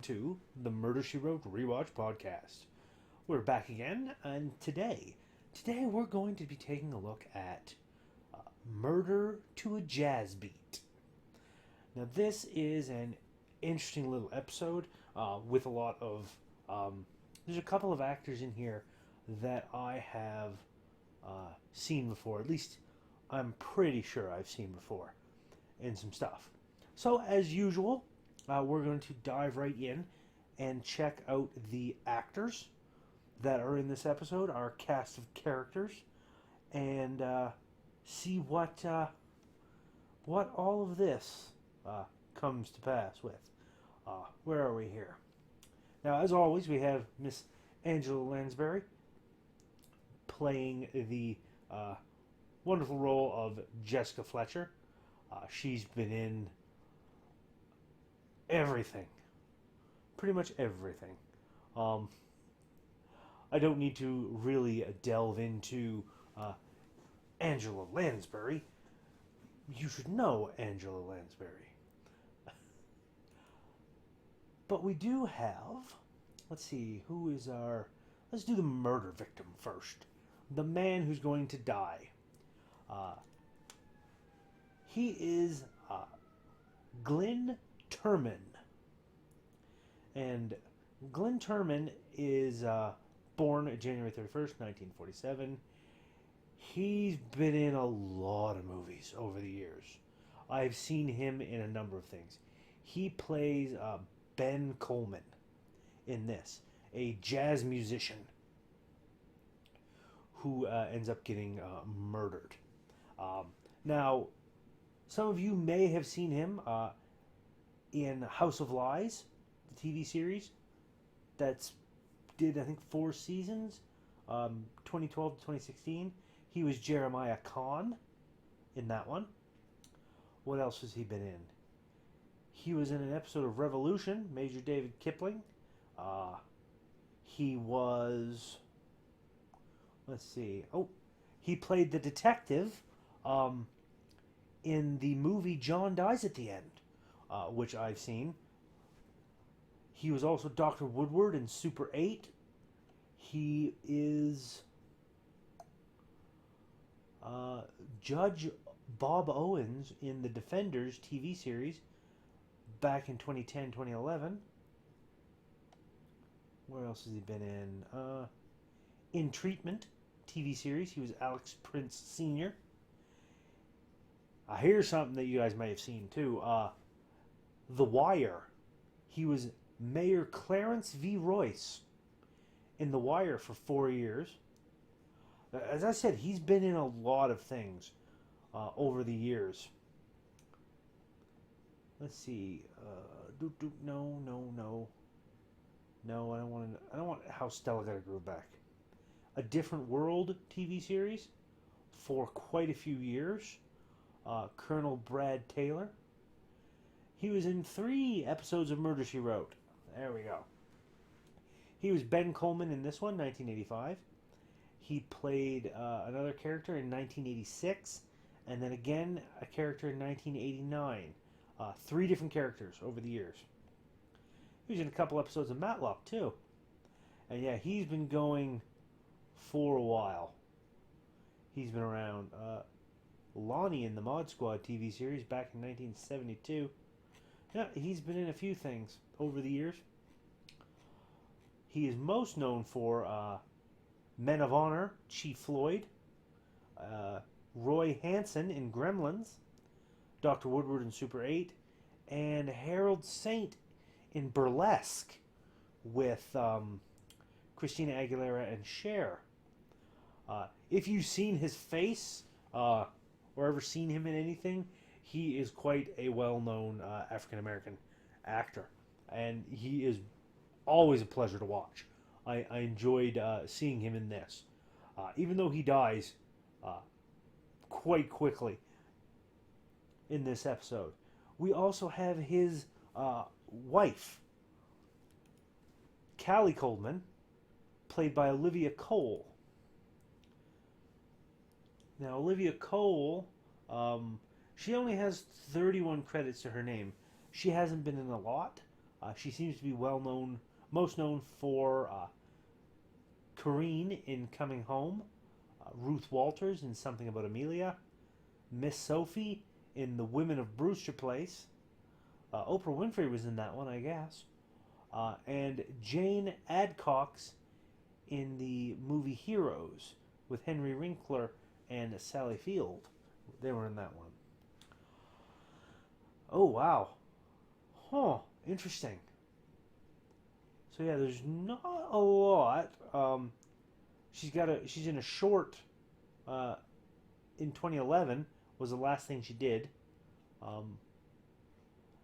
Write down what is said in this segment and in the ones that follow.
to the Murder, She Wrote Rewatch podcast. We're back again, and today we're going to be taking a look at Murder to a Jazz Beat. Now, this is an interesting little episode with a lot of... there's a couple of actors in here that I have seen before. At least I'm pretty sure I've seen before in some stuff. So, as usual, we're going to dive right in and check out the actors that are in this episode, our cast of characters, and see what all of this comes to pass with. Where are we here? Now, as always, we have Miss Angela Lansbury playing the wonderful role of Jessica Fletcher. She's been in everything. Pretty much everything. I don't need to really delve into Angela Lansbury. You should know Angela Lansbury. But we do have... Let's see, who is our... Let's do the murder victim first. The man who's going to die. He is Glynn Turman. And Glynn Turman is born January 31st, 1947. He's been in a lot of movies over the years. I've seen him in a number of things. He plays Ben Coleman in this, a jazz musician who ends up getting murdered. Now, some of you may have seen him in House of Lies, the TV series that's did, I think, 4 seasons, 2012 to 2016. He was Jeremiah Kahn in that one. What else has he been in? He was in an episode of Revolution, Major David Kipling. He was... Let's see. Oh, he played the detective in the movie John Dies at the End, which I've seen. He was also Dr. Woodward in Super 8. He is Judge Bob Owens in the Defenders TV series back in 2010-2011. Where else has he been in? In Treatment TV series, he was Alex Prince Sr. Here's something that you guys may have seen too. The Wire. He was Mayor Clarence V. Royce in The Wire for 4 years. As I said, he's been in a lot of things over the years. Let's see. No, I don't want How Stella Got Her Groove Back. A Different World TV series for quite a few years. Colonel Brad Taylor. He was in 3 episodes of Murder, She Wrote. There we go. He was Ben Coleman in this one, 1985. He played another character in 1986, and then again a character in 1989. 3 different characters over the years. He was in a couple episodes of Matlock, too. And yeah, he's been going for a while. He's been around. Lonnie in the Mod Squad TV series back in 1972. Yeah, he's been in a few things over the years. He is most known for Men of Honor, Chief Floyd, Roy Hansen in Gremlins, Dr. Woodward in Super 8, and Harold Saint in Burlesque with Christina Aguilera and Cher. If you've seen his face or ever seen him in anything, he is quite a well-known African-American actor. And he is always a pleasure to watch. I enjoyed seeing him in this. Even though he dies quite quickly in this episode. We also have his wife, Callie Coleman, played by Olivia Cole. Now, Olivia Cole, she only has 31 credits to her name. She hasn't been in a lot. She seems to be most known for Corrine in Coming Home, Ruth Walters in Something About Amelia, Miss Sophie in The Women of Brewster Place. Oprah Winfrey was in that one, I guess. And Jane Adcox in the movie Heroes with Henry Winkler and Sally Field. They were in that one. Oh, wow. Huh, interesting. So yeah, there's not a lot. She's in a short in 2011 was the last thing she did.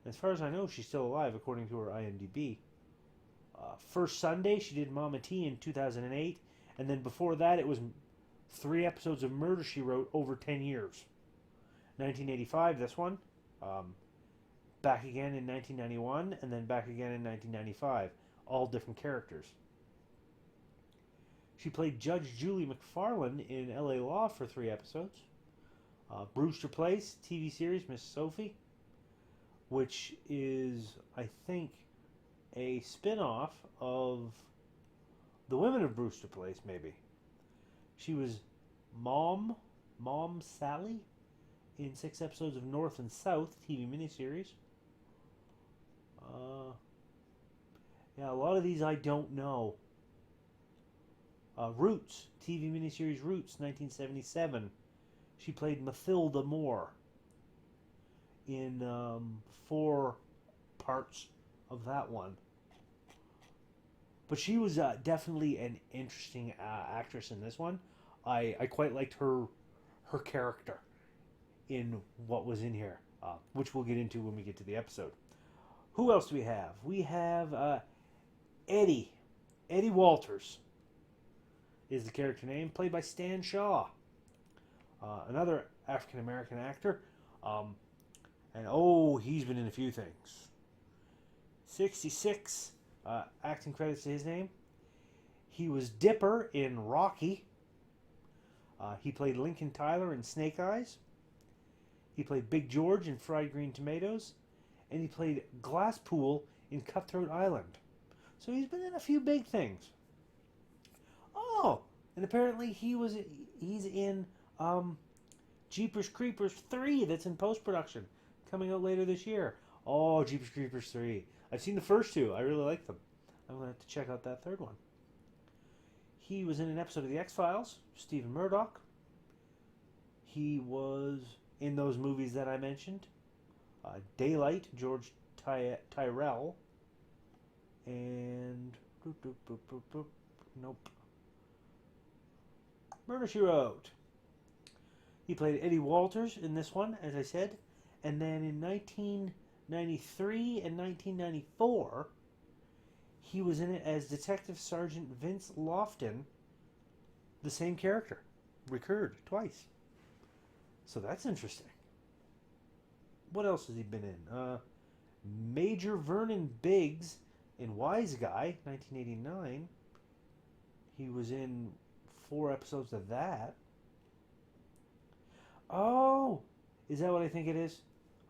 As far as I know, she's still alive according to her IMDb. First Sunday, she did Mama T in 2008, and then before that, it was 3 episodes of Murder, She Wrote over 10 years. 1985, this one. Back again in 1991, and then back again in 1995. All different characters. She played Judge Julie McFarlane in LA Law for 3 episodes. Brewster Place TV series, Miss Sophie, which is, I think, a spin-off of The Women of Brewster Place, maybe. She was Mom Sally in 6 episodes of North and South TV miniseries. Yeah, a lot of these I don't know. Roots, TV miniseries Roots, 1977. She played Mathilda Moore in 4 parts of that one. But she was definitely an interesting actress in this one. I quite liked her character in what was in here, which we'll get into when we get to the episode. Who else do we have? We have Eddie Walters is the character name, played by Stan Shaw, another African American actor, and he's been in a few things. 66 acting credits to his name. He was Dipper in Rocky. He played Lincoln Tyler in Snake Eyes. He played Big George in Fried Green Tomatoes, and he played Glasspool in Cutthroat Island. So he's been in a few big things. Oh, and apparently he's in Jeepers Creepers 3 that's in post-production, coming out later this year. Oh, Jeepers Creepers 3. I've seen the first 2. I really like them. I'm going to have to check out that third one. He was in an episode of The X-Files, Stephen Murdoch. He was in those movies that I mentioned. Daylight, George Tyrell. And... Nope. Murder, She Wrote. He played Eddie Walters in this one, as I said. And then in 1993 and 1994, he was in it as Detective Sergeant Vince Lofton, the same character, recurred twice. So that's interesting. What else has he been in? Major Vernon Biggs in Wise Guy, 1989. He was in 4 episodes of that. Oh, is that what I think it is?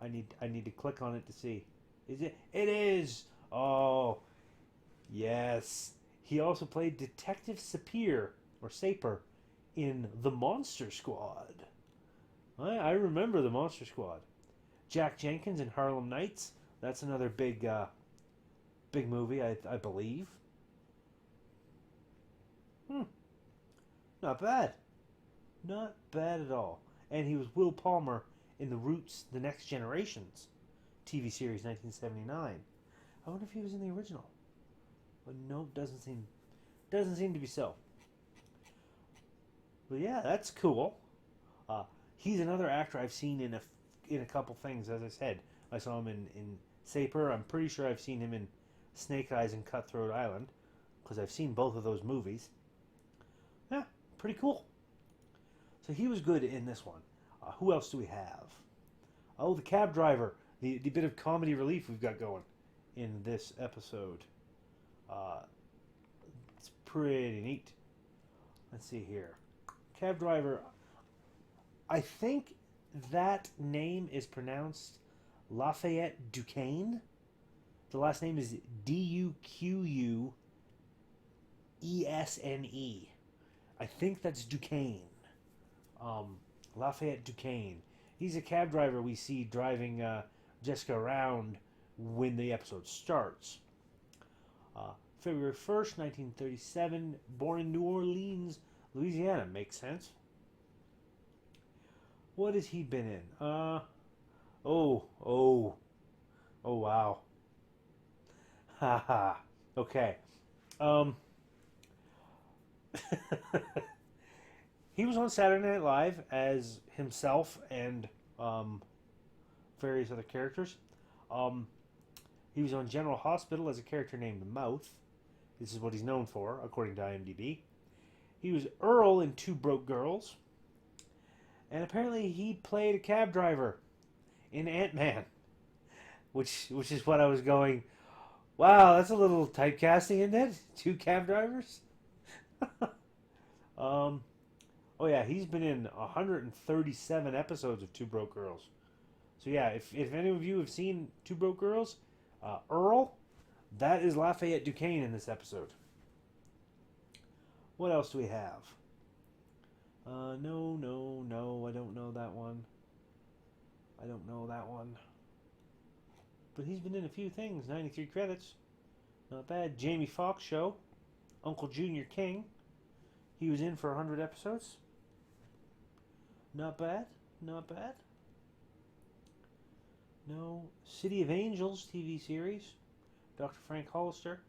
I need to click on it to see. Is it? It is. Oh, yes. He also played Detective Sapir in The Monster Squad. I remember The Monster Squad. Jack Jenkins in Harlem Nights. That's another big movie, I believe. Not bad. Not bad at all. And he was Will Palmer in The Roots, The Next Generations TV series, 1979. I wonder if he was in the original. But no, doesn't seem to be so. But yeah, that's cool. He's another actor I've seen in a couple things. As I said, I saw him in Saper. I'm pretty sure I've seen him in Snake Eyes and Cutthroat Island, because I've seen both of those movies. Yeah, pretty cool. So he was good in this one. Who else do we have? Oh, the cab driver. The bit of comedy relief we've got going in this episode. It's pretty neat. Let's see here. Cab driver. I think that name is pronounced Lafayette Duquesne. The last name is Duquesne. I think that's Duquesne. Lafayette Duquesne. He's a cab driver we see driving Jessica around when the episode starts. February 1st, 1937, born in New Orleans, Louisiana. Makes sense. What has he been in? Oh, wow. Haha. Okay. Um, he was on Saturday Night Live as himself and various other characters. He was on General Hospital as a character named Mouth. This is what he's known for, according to IMDb. He was Earl in Two Broke Girls. And apparently he played a cab driver in Ant-Man. Which is what I was going, wow, that's a little typecasting, isn't it? Two cab drivers? Oh yeah, he's been in 137 episodes of Two Broke Girls. So yeah, if any of you have seen Two Broke Girls, Earl, that is Lafayette Duquesne in this episode. What else do we have? No, I don't know that one. But he's been in a few things, 93 credits. Not bad. Jamie Foxx Show, Uncle Junior King. He was in for 100 episodes. Not bad. No. City of Angels TV series. Dr. Frank Hollister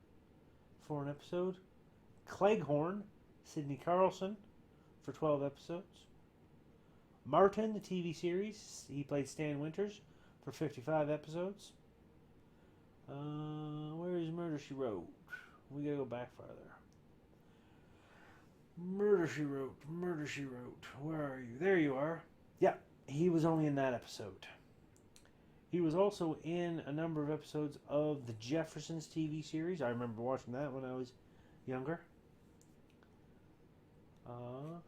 for an episode. Cleghorn, Sidney Carlson for 12 episodes. Martin, the TV series. He played Stan Winters for 55 episodes. Where is Murder, She Wrote? We gotta go back farther. Murder, She Wrote. Where are you? There you are. Yeah, he was only in that episode. He was also in a number of episodes of the Jeffersons TV series. I remember watching that when I was younger.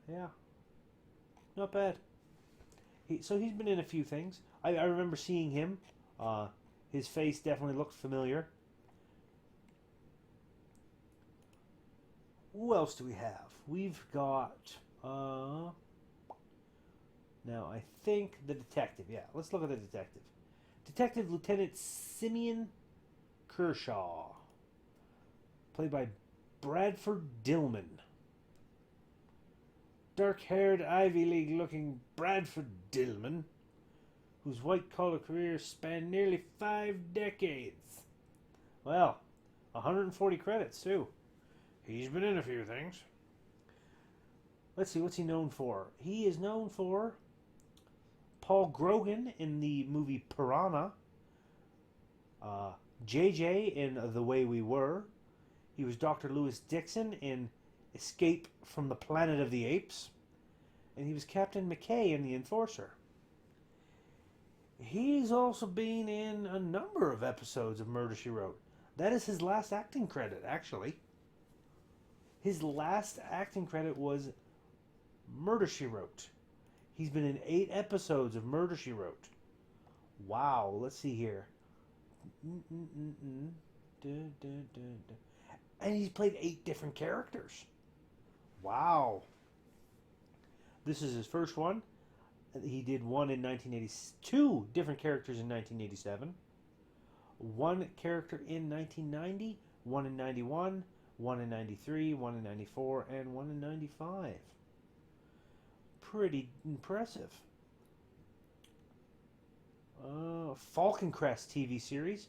Yeah. Not bad. So he's been in a few things. I remember seeing him. His face definitely looked familiar. Who else do we have? We've got... now, I think the detective. Yeah, let's look at the detective. Detective Lieutenant Simeon Kershaw. Played by Bradford Dillman. Dark-haired, Ivy League-looking Bradford Dillman, whose white-collar career spanned nearly 5 decades. Well, 140 credits, too. He's been in a few things. Let's see, what's he known for? He is known for Paul Grogan in the movie Piranha. JJ in The Way We Were. He was Dr. Lewis Dixon in Escape from the Planet of the Apes. And he was Captain McKay in The Enforcer. He's also been in a number of episodes of Murder, She Wrote. That is his last acting credit, actually. His last acting credit was Murder, She Wrote. He's been in 8 episodes of Murder, She Wrote. Wow, let's see here. And he's played 8 different characters. Wow. This is his first one. He did one in 1982, different characters in 1987. One character in 1990, one in 91, one in 93, one in 94, and one in 95. Pretty impressive. Falcon Crest TV series.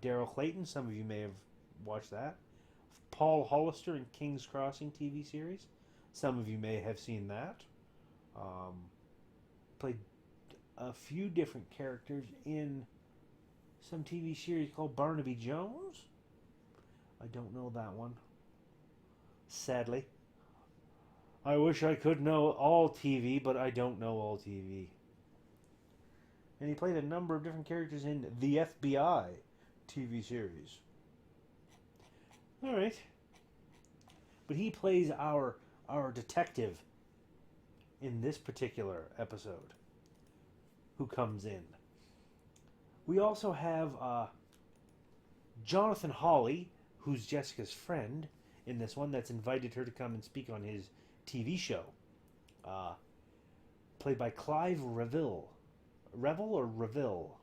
Daryl Clayton, some of you may have watched that. Paul Hollister in King's Crossing TV series. Some of you may have seen that. Played a few different characters in some TV series called Barnaby Jones. I don't know that one. Sadly. I wish I could know all TV, but I don't know all TV. And he played a number of different characters in the FBI TV series. Alright. But he plays our detective in this particular episode, who comes in. We also have Jonathan Hawley, who's Jessica's friend in this one, that's invited her to come and speak on his TV show. Uh, Played by Clive Revill. Revel or Reville?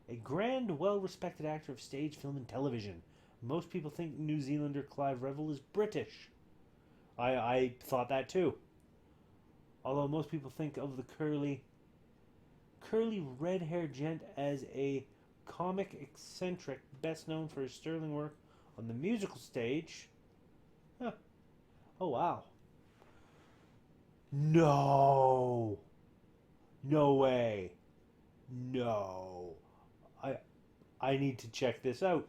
A grand, well-respected actor of stage, film, and television. Most people think New Zealander Clive Revill is British. I thought that too. Although most people think of the curly red-haired gent as a comic eccentric, best known for his sterling work on the musical stage. Huh. Oh, wow. No. No way. No. I need to check this out.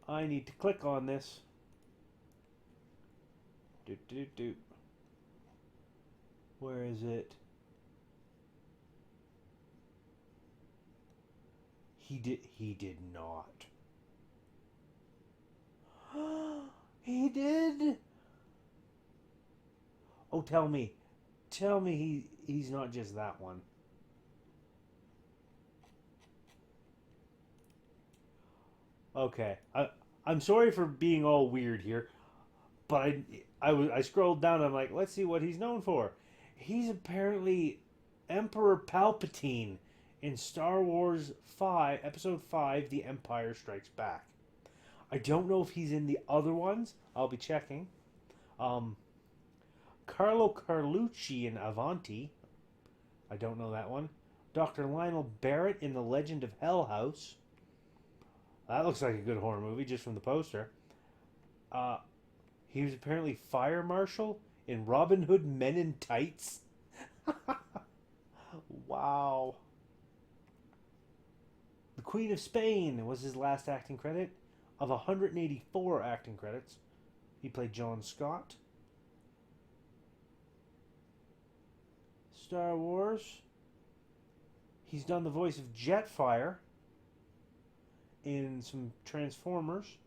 I need to click on this. Where is it? He did not. He did? Oh, tell me he's not just that one. Okay, I'm sorry for being all weird here, but I scrolled down and I'm like, let's see what he's known for. He's apparently Emperor Palpatine in Star Wars 5, Episode 5, The Empire Strikes Back. I don't know if he's in the other ones. I'll be checking. Carlo Carlucci in Avanti. I don't know that one. Dr. Lionel Barrett in The Legend of Hell House. That looks like a good horror movie just from the poster. He was apparently Fire Marshal in Robin Hood Men in Tights. Wow. The Queen of Spain was his last acting credit. Of 184 acting credits, he played John Scott. Star Wars. He's done the voice of Jetfire in some Transformers.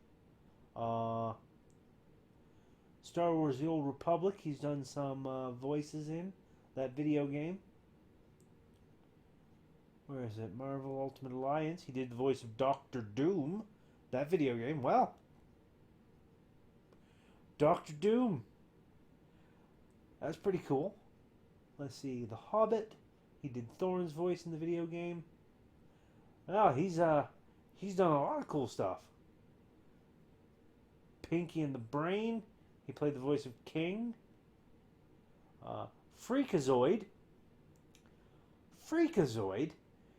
Star Wars The Old Republic, he's done some voices in that video game. Where is it? Marvel Ultimate Alliance. He did the voice of Doctor Doom, that video game. Well, Doctor Doom. That's pretty cool. Let's see. The Hobbit. He did Thorne's voice in the video game. Oh, he's done a lot of cool stuff. Pinky and the Brain. He played the voice of King. Freakazoid.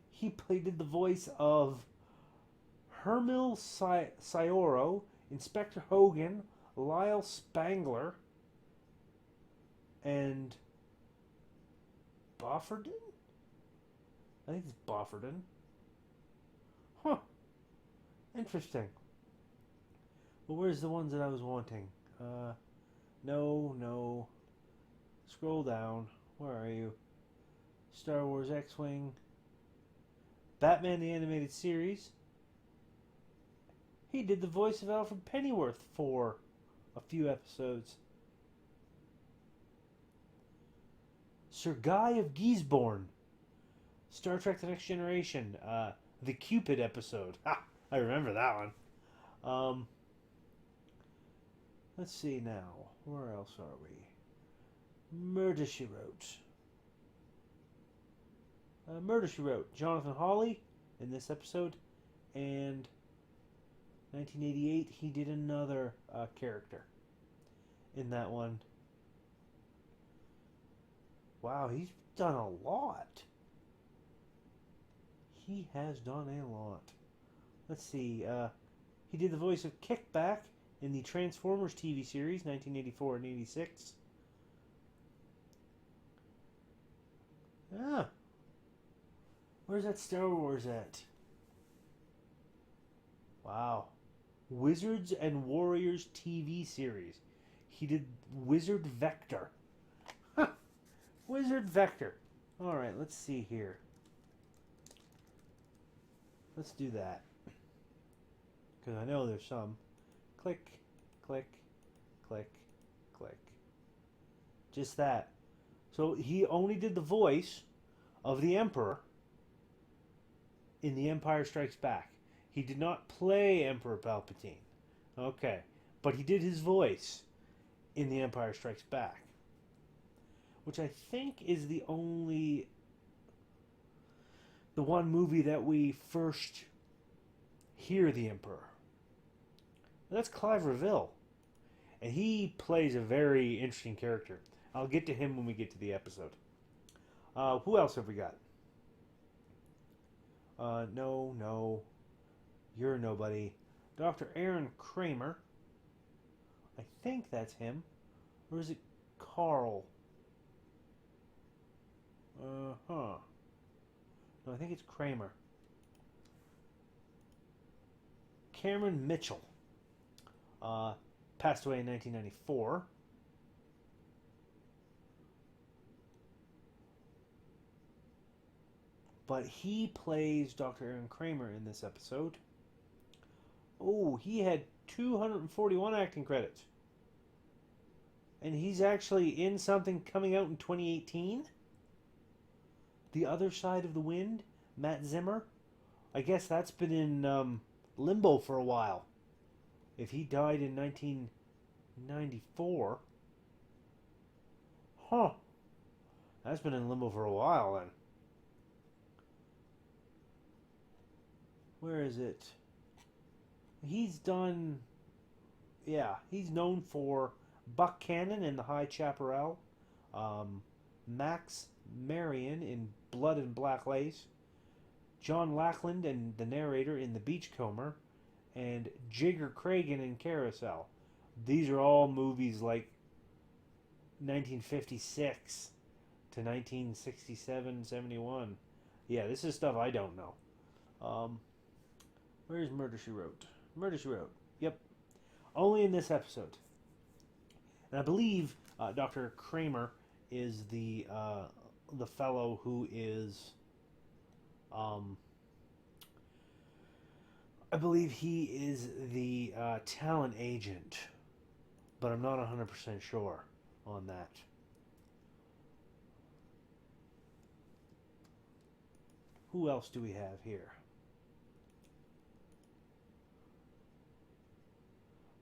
He played the voice of Hermil Sioro, Inspector Hogan, Lyle Spangler, and Bofferden? I think it's Bofferden. Huh. Interesting. Well, where's the ones that I was wanting? No. Scroll down. Where are you? Star Wars X-Wing. Batman the Animated Series. He did the voice of Alfred Pennyworth for a few episodes. Sir Guy of Geesborn. Star Trek The Next Generation. The Cupid episode. Ha! I remember that one. Let's see now. Where else are we? Murder, She Wrote. Murder, She Wrote. Jonathan Hawley in this episode. And 1988, he did another character in that one. Wow, he's done a lot. He has done a lot. Let's see. He did the voice of Kickback in the Transformers TV series, 1984 and 86. Ah. Where's that Star Wars at? Wow. Wizards and Warriors TV series. He did Wizard Vector. Huh. Wizard Vector. Alright, let's see here. Let's do that. Because I know there's some. Click, click, click, click. Just that. So he only did the voice of the Emperor in The Empire Strikes Back. He did not play Emperor Palpatine. Okay. But he did his voice in The Empire Strikes Back, which I think is the one movie that we first hear the Emperor. That's Clive Reville. And he plays a very interesting character. I'll get to him when we get to the episode. Who else have we got? No. You're nobody. Dr. Aaron Kramer. I think that's him. Or is it Carl? No, I think it's Kramer. Cameron Mitchell. Passed away in 1994. But he plays Dr. Aaron Kramer in this episode. Oh, he had 241 acting credits. And he's actually in something coming out in 2018. The Other Side of the Wind, Matt Zimmer. I guess that's been in limbo for a while. If he died in 1994. Huh. That's been in limbo for a while then. Where is it? He's done... Yeah, he's known for Buck Cannon in The High Chaparral. Max Marion in Blood and Black Lace. John Lackland and the narrator in The Beachcomber. And Jigger Cragen in Carousel. These are all movies like 1956 to 1967, 71. Yeah, this is stuff I don't know. Where's Murder, She Wrote? Murder, She Wrote. Yep. Only in this episode. And I believe Dr. Kramer is the fellow who is... I believe he is the talent agent, but I'm not 100% sure on that. Who else do we have here?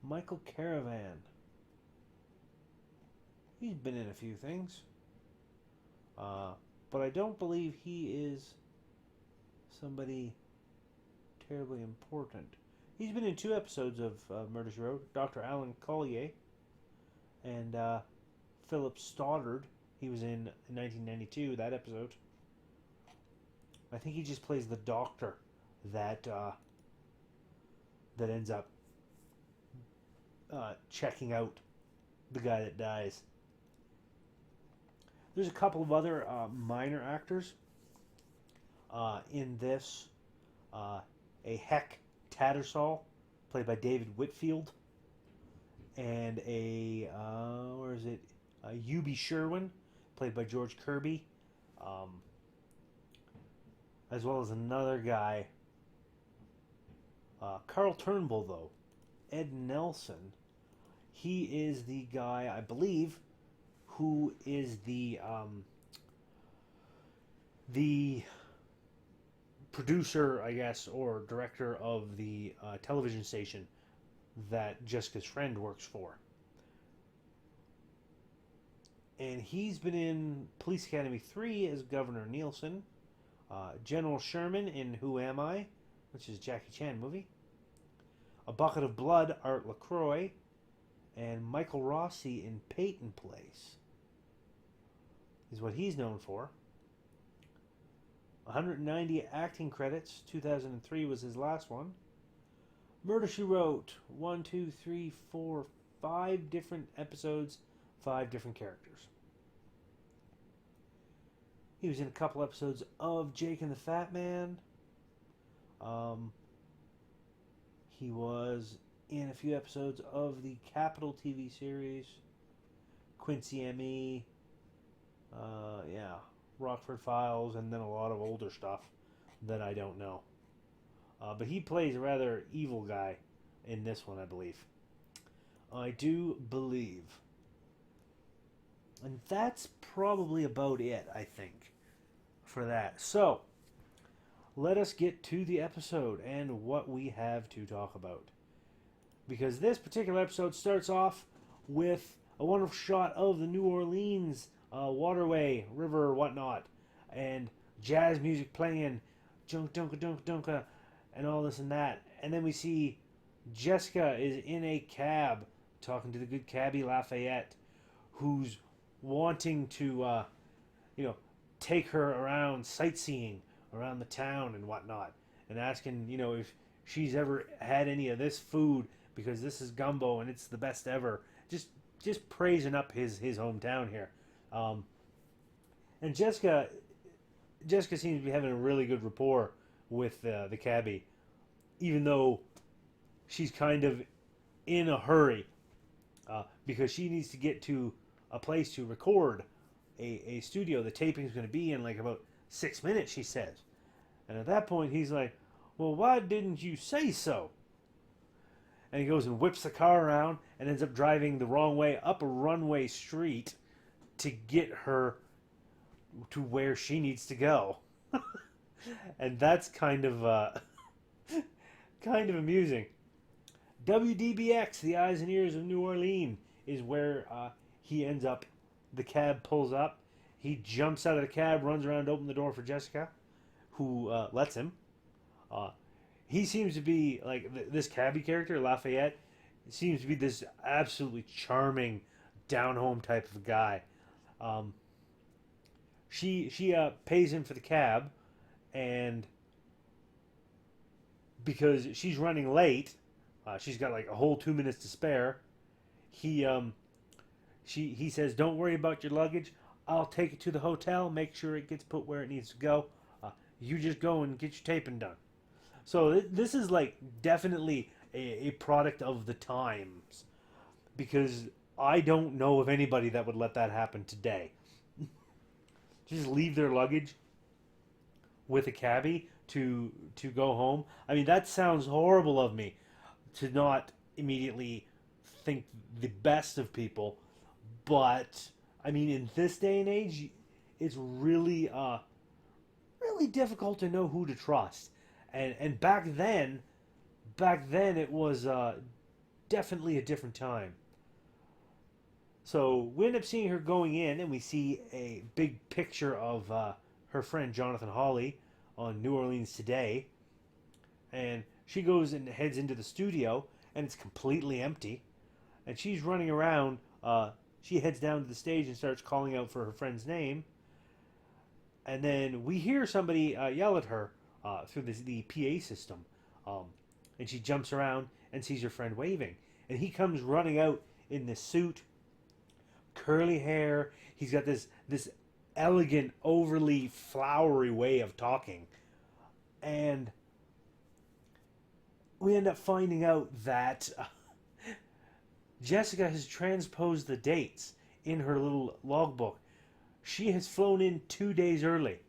Michael Caravan. He's been in a few things. But I don't believe he is somebody terribly important. He's been in 2 episodes of Murder, She Wrote. Dr. Alan Collier and Philip Stoddard. He was in 1992, that episode. I think he just plays the doctor that ends up checking out the guy that dies. There's a couple of other minor actors in this. A Heck Tattersall, played by David Whitfield, and a Yubi Sherwin, played by George Kirby, as well as another guy, Carl Turnbull, though, Ed Nelson. He is the guy, I believe, who is the producer, I guess, or director of the television station that Jessica's friend works for. And he's been in Police Academy 3 as Governor Nielsen, General Sherman in Who Am I?, which is a Jackie Chan movie, A Bucket of Blood, Art LaCroix, and Michael Rossi in Peyton Place is what he's known for. 190 acting credits. 2003 was his last one. Murder, She Wrote. 1, 2, 3, 4, 5 different episodes, 5 different characters. He was in a couple episodes of Jake and the Fat Man. He was in a few episodes of the Capital TV series. Quincy M.E. Rockford Files, and then a lot of older stuff that I don't know. But he plays a rather evil guy in this one, I believe. I do believe. And that's probably about it, I think, for that. So, let us get to the episode and what we have to talk about. Because this particular episode starts off with a wonderful shot of the New Orleans waterway, river, whatnot, and jazz music playing, junk dunka dunka dunka, and all this and that. And then we see Jessica is in a cab talking to the good cabbie Lafayette, who's wanting to, take her around sightseeing around the town and whatnot, and asking, if she's ever had any of this food because this is gumbo and it's the best ever. Just praising up his hometown here. And Jessica seems to be having a really good rapport with the cabbie, even though she's kind of in a hurry because she needs to get to a place to record a studio. The taping is going to be in like about 6 minutes, she says. And at that point, he's like, well, why didn't you say so? And he goes and whips the car around and ends up driving the wrong way up a runway street to get her to where she needs to go. And that's kind of amusing. WDBX, the eyes and ears of New Orleans, is where he ends up. The cab pulls up. He jumps out of the cab, runs around to open the door for Jessica, who lets him. He seems to be, like, this cabbie character, Lafayette, seems to be this absolutely charming, down-home type of guy. She pays him for the cab, and because she's running late, she's got like a whole 2 minutes to spare. He says, "Don't worry about your luggage. I'll take it to the hotel. Make sure it gets put where it needs to go. You just go and get your taping done." So this is like definitely a product of the times, because I don't know of anybody that would let that happen today. Just leave their luggage with a cabbie to go home. I mean, that sounds horrible of me, to not immediately think the best of people. But I mean, in this day and age, it's really difficult to know who to trust. And back then it was definitely a different time. So we end up seeing her going in, and we see a big picture of her friend Jonathan Hawley on New Orleans Today. And she goes and heads into the studio, and it's completely empty. And she's running around. She heads down to the stage and starts calling out for her friend's name. And then we hear somebody yell at her through the PA system. And she jumps around and sees her friend waving. And he comes running out in this suit, curly hair. He's got this elegant, overly flowery way of talking. And we end up finding out that Jessica has transposed the dates in her little logbook. She has flown in 2 days early.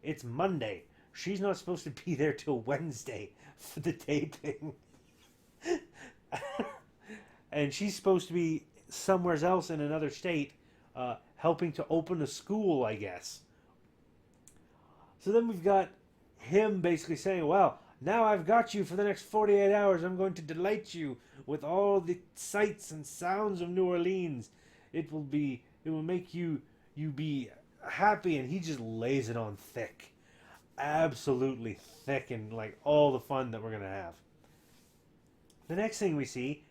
It's Monday. She's not supposed to be there till Wednesday for the taping. And she's supposed to be somewhere else in another state helping to open a school, I guess. So then we've got him basically saying, well, now I've got you for the next 48 hours. I'm going to delight you with all the sights and sounds of New Orleans. It will make you be happy. And he just lays it on thick. Absolutely thick, and like all the fun that we're going to have. The next thing we see,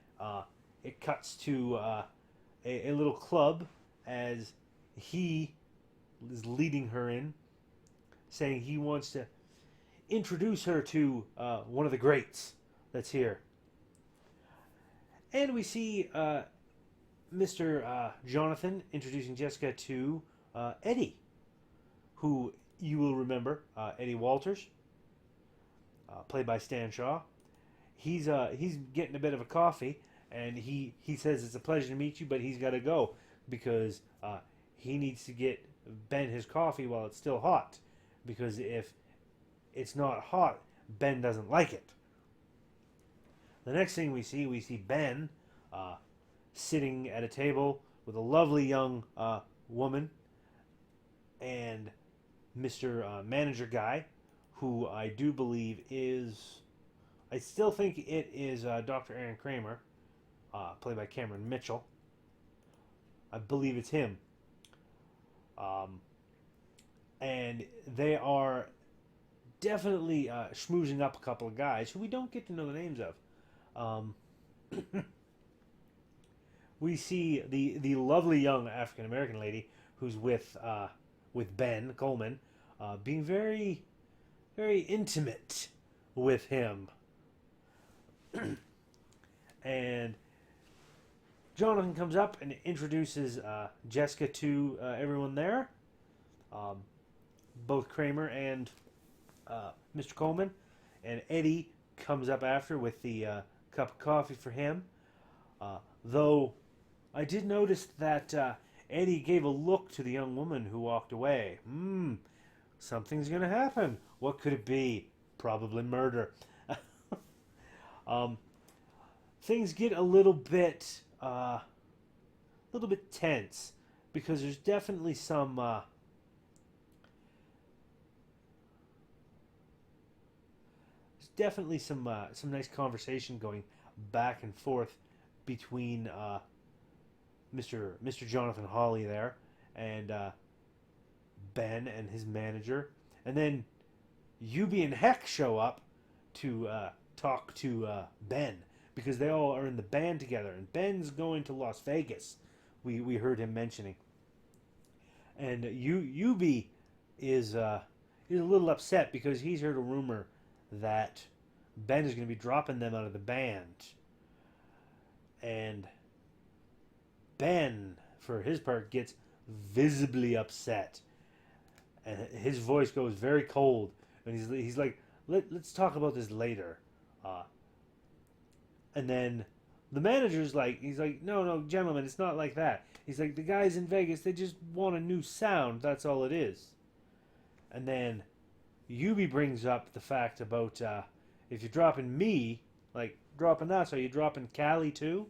it cuts to a little club as he is leading her in, saying he wants to introduce her to one of the greats that's here. And we see Mr. Jonathan introducing Jessica to Eddie, who you will remember, Eddie Walters, played by Stan Shaw. He's getting a bit of a coffee, and he says it's a pleasure to meet you, but he's got to go because he needs to get Ben his coffee while it's still hot, because if it's not hot, Ben doesn't like it. The next thing we see Ben sitting at a table with a lovely young woman and Mr. Manager guy, who I do believe is, I still think it is Dr. Aaron Kramer, played by Cameron Mitchell. I believe it's him. Um, and they are definitely schmoozing up a couple of guys who we don't get to know the names of. Um, we see the lovely young African American lady who's with Ben Coleman, being very very intimate with him, and Jonathan comes up and introduces Jessica to everyone there, um, both Kramer and Mr. Coleman, and Eddie comes up after with the cup of coffee for him. Though I did notice that Eddie gave a look to the young woman who walked away. Something's going to happen. What could it be? Probably murder. Things get a little bit tense because there's definitely some some nice conversation going back and forth between Mr. Jonathan Hawley there and Ben and his manager, and then Yubi and Heck show up to talk to Ben because they all are in the band together, and Ben's going to Las Vegas. We heard him mentioning, and Yubi is a little upset because he's heard a rumor that Ben is going to be dropping them out of the band, and Ben, for his part, gets visibly upset, and his voice goes very cold, and he's like, let's talk about this later. And then the manager's like, he's like, no, gentlemen, it's not like that. He's like, the guys in Vegas, they just want a new sound. That's all it is. And then Yubi brings up the fact about if you're dropping me, like dropping us, are you dropping Callie too?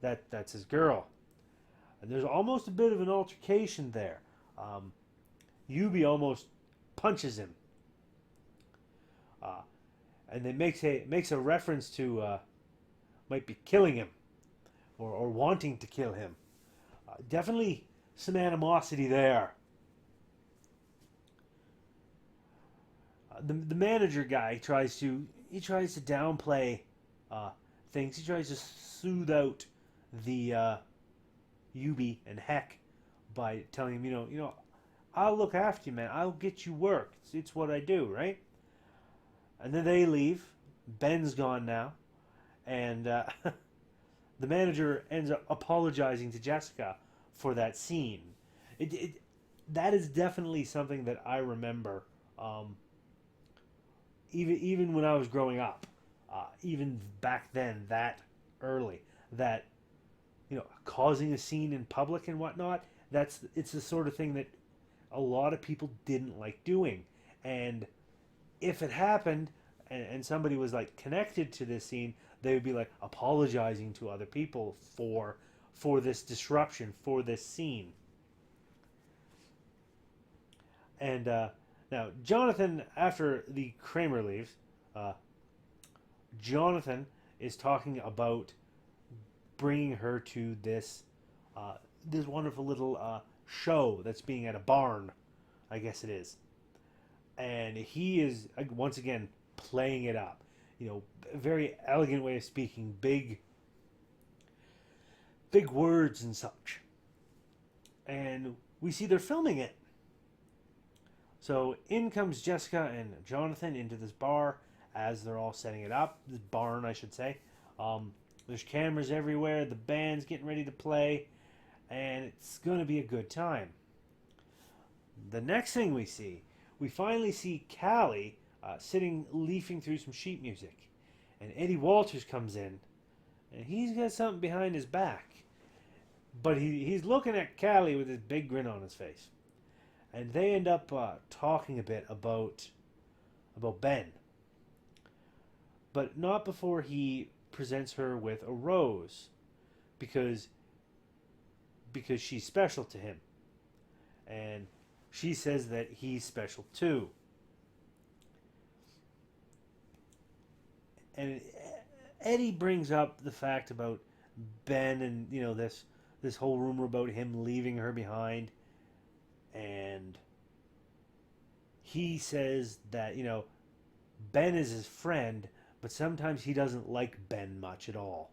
That's his girl. And there's almost a bit of an altercation there. Yubi almost punches him, and it makes a reference to might be killing him, or wanting to kill him. Definitely some animosity there. The manager guy tries to downplay things. He tries to soothe out the Yubi and Heck by telling him, you know, I'll look after you, man. I'll get you work. It's what I do, right? And then they leave. Ben's gone now, and the manager ends up apologizing to Jessica for that scene. That is definitely something that I remember. Even when I was growing up, even back then, that early, that causing a scene in public and whatnot. It's the sort of thing that a lot of people didn't like doing, and if it happened and somebody was like connected to this scene, they would be like apologizing to other people for this disruption, for this scene. And now Jonathan, after the Kramer leaves, Jonathan is talking about bringing her to this wonderful little show that's being at a barn, I guess it is. And he is once again playing it up. A very elegant way of speaking, big words and such. And we see they're filming it. So in comes Jessica and Jonathan into this bar as they're all setting it up. This barn, I should say. There's cameras everywhere. The band's getting ready to play. And it's going to be a good time. The next thing we finally see Callie sitting leafing through some sheet music. And Eddie Walters comes in. And he's got something behind his back. But he's looking at Callie with this big grin on his face. And they end up talking a bit about Ben. But not before he presents her with a rose. Because she's special to him. And she says that he's special too. and Eddie brings up the fact about Ben and this whole rumor about him leaving her behind, and he says that Ben is his friend, but sometimes he doesn't like Ben much at all,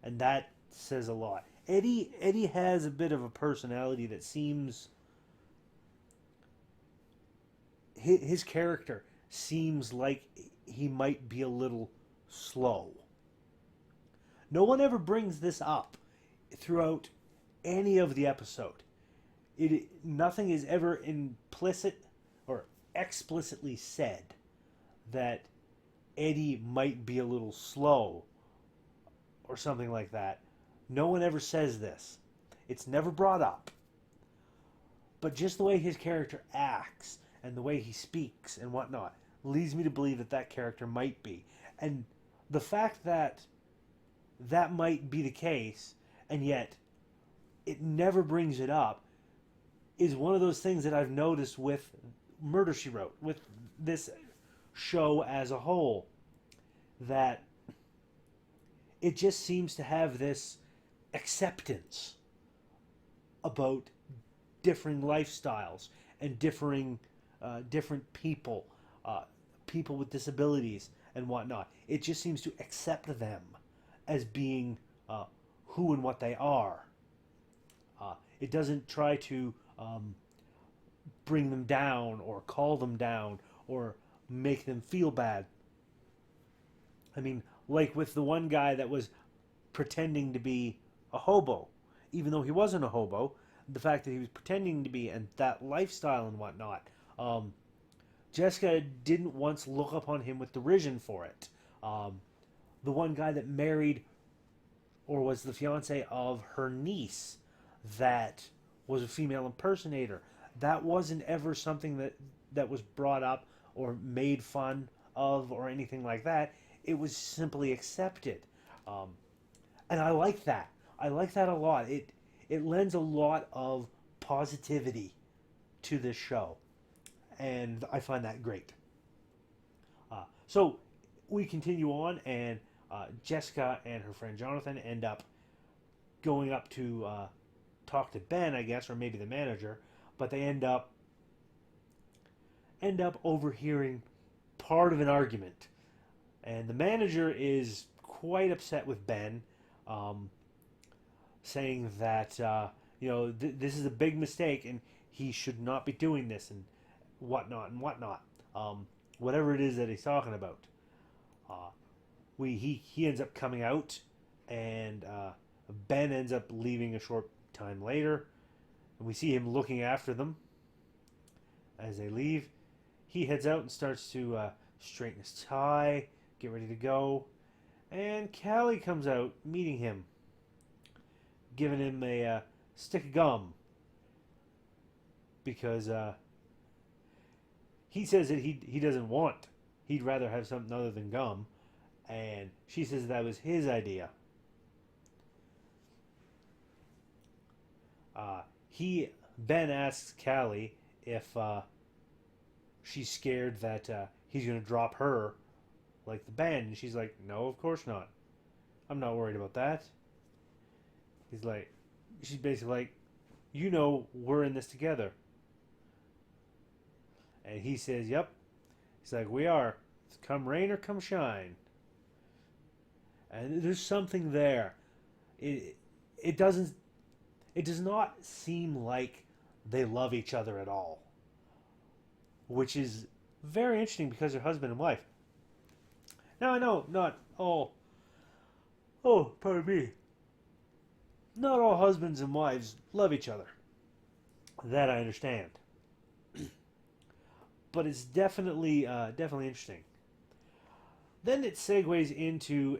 and that says a lot. Eddie has a bit of a personality that seems his character seems like he might be a little slow. No one ever brings this up throughout any of the episode. Nothing is ever implicit or explicitly said that Eddie might be a little slow or something like that. No one ever says this. It's never brought up. But just the way his character acts and the way he speaks and whatnot leads me to believe that that character might be. And the fact that that might be the case, and yet it never brings it up, is one of those things that I've noticed with Murder, She Wrote, with this show as a whole, that it just seems to have this acceptance about differing lifestyles and different people, people with disabilities and whatnot. It just seems to accept them as being who and what they are. It doesn't try to bring them down or call them down or make them feel bad. I mean, like with the one guy that was pretending to be a hobo, even though he wasn't a hobo, the fact that he was pretending to be and that lifestyle and whatnot, Jessica didn't once look upon him with derision for it. The one guy that married or was the fiance of her niece that was a female impersonator, that wasn't ever something that was brought up or made fun of or anything like that. It was simply accepted. And I like that. I like that a lot. It lends a lot of positivity to this show. And I find that great. So we continue on, and Jessica and her friend Jonathan end up going up to talk to Ben, I guess, or maybe the manager, but they end up overhearing part of an argument. And the manager is quite upset with Ben, saying that this is a big mistake and he should not be doing this and whatnot and whatnot. Whatever it is that he's talking about. He ends up coming out, and Ben ends up leaving a short time later, and we see him looking after them as they leave. He heads out and starts to straighten his tie, get ready to go, and Callie comes out meeting him, giving him a stick of gum, because he says that he doesn't want, he'd rather have something other than gum, and she says that was his idea. Ben asks Callie if she's scared that he's going to drop her like the band, and she's like, no, of course not. I'm not worried about that. She's basically like, we're in this together. And he says, yep. He's like, we are. Come rain or come shine. And there's something there. It does not seem like they love each other at all. Which is very interesting because they're husband and wife. Now I know not all, pardon me. Not all husbands and wives love each other. That I understand. But it's definitely interesting. Then it segues into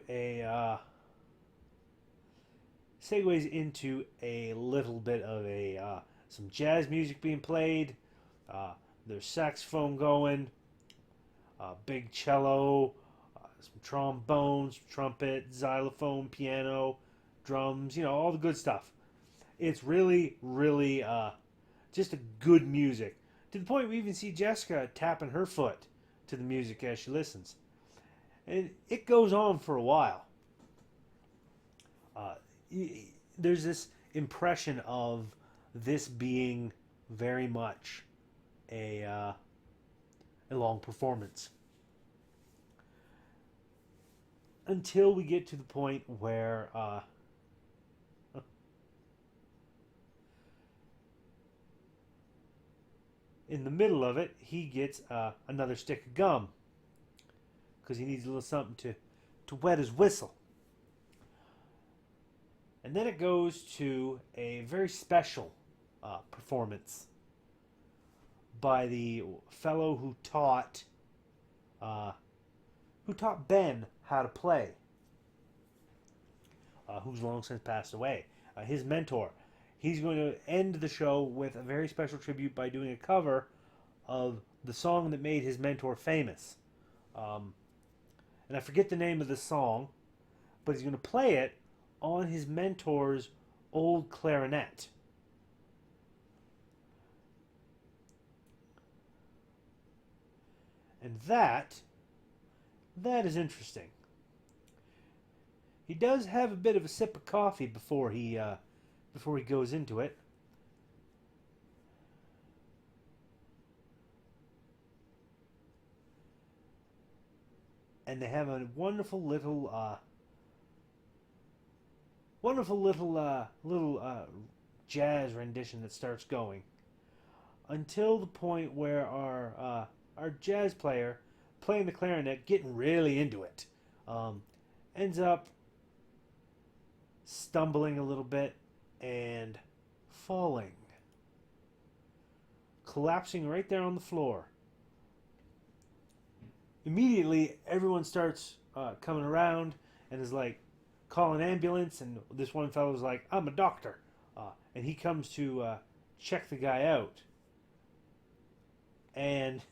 a little bit of some jazz music being played. There's saxophone going, big cello, some trombones, trumpet, xylophone, piano, drums, all the good stuff. It's really, really just a good music. To the point we even see Jessica tapping her foot to the music as she listens. And it goes on for a while. Uh, there's this impression of this being very much a long performance until we get to the point where in the middle of it he gets another stick of gum because he needs a little something to wet his whistle. And then it goes to a very special performance by the fellow who taught Ben how to play, who's long since passed away. His mentor. He's going to end the show with a very special tribute by doing a cover of the song that made his mentor famous. And I forget the name of the song, but he's going to play it on his mentor's old clarinet. And that is interesting. He does have a bit of a sip of coffee before he goes into it. And they have a wonderful little jazz rendition that starts going until the point where our jazz player playing the clarinet, getting really into it, ends up stumbling a little bit and falling, collapsing right there on the floor. Immediately, everyone starts coming around and is like calling an ambulance, and this one fellow's like, "I'm a doctor," and he comes to check the guy out. And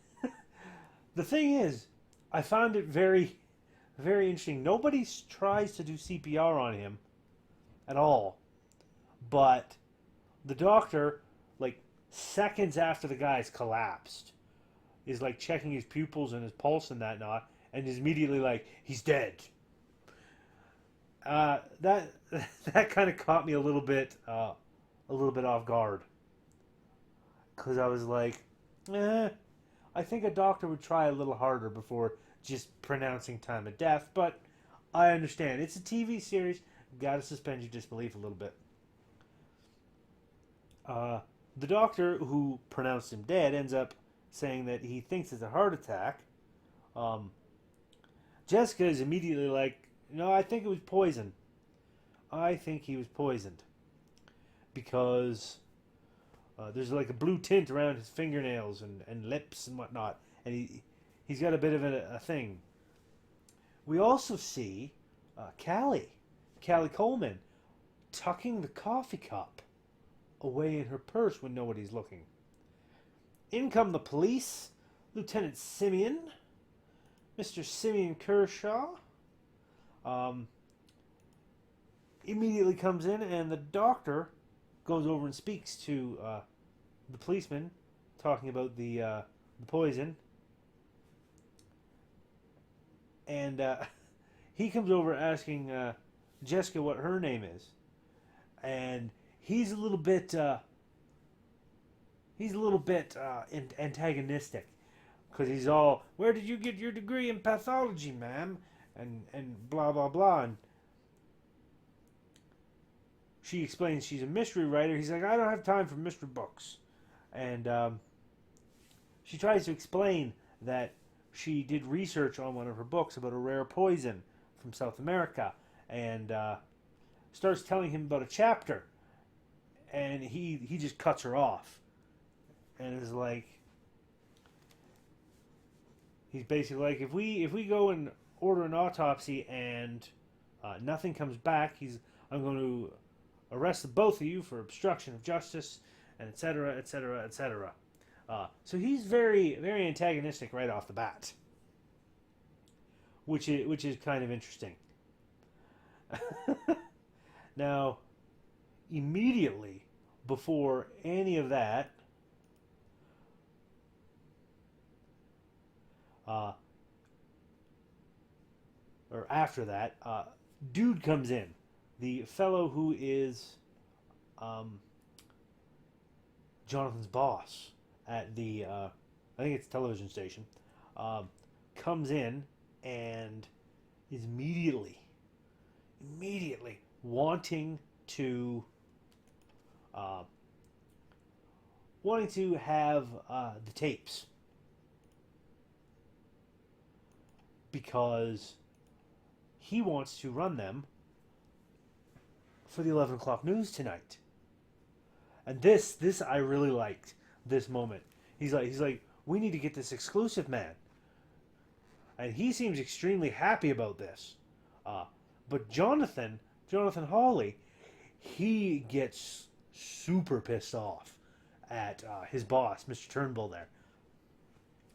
the thing is, I found it very, very interesting. Nobody tries to do CPR on him at all, but the doctor, like seconds after the guy's collapsed, is like checking his pupils and his pulse and that not, and is immediately like, he's dead. That kind of caught me a little bit off guard, because I was like, I think a doctor would try a little harder before just pronouncing time of death, but I understand. It's a TV series. Got to suspend your disbelief a little bit. The doctor who pronounced him dead ends up saying that he thinks it's a heart attack. Jessica is immediately like, no, I think it was poison. I think he was poisoned. Because there's like a blue tint around his fingernails and lips and whatnot. And he's got a bit of a thing. We also see Callie Coleman, tucking the coffee cup away in her purse when nobody's looking. In come the police, Lieutenant Simeon, Mr. Simeon Kershaw, immediately comes in, and the doctor goes over and speaks to the policeman, talking about the poison. And he comes over asking Jessica what her name is, and he's a little bit antagonistic, because he's all, "Where did you get your degree in pathology, ma'am?" and blah blah blah. And she explains she's a mystery writer. He's like, "I don't have time for mystery books," and she tries to explain that she did research on one of her books about a rare poison from South America, and starts telling him about a chapter, and he just cuts her off, and is like, he's basically like, if we go and order an autopsy and nothing comes back, I'm going to arrest the both of you for obstruction of justice, and etc., etc., etc. So he's very, very antagonistic right off the bat, which is kind of interesting. Now, immediately before any of that, or after that, dude comes in. The fellow who is um, Jonathan's boss at the, I think it's television station, um, comes in and is immediately wanting to, uh, have the tapes because he wants to run them for the 11 o'clock news tonight. And this I really liked this moment. He's like, we need to get this exclusive, man. And he seems extremely happy about this. But Jonathan Hawley, he gets super pissed off at his boss, Mr. Turnbull. There,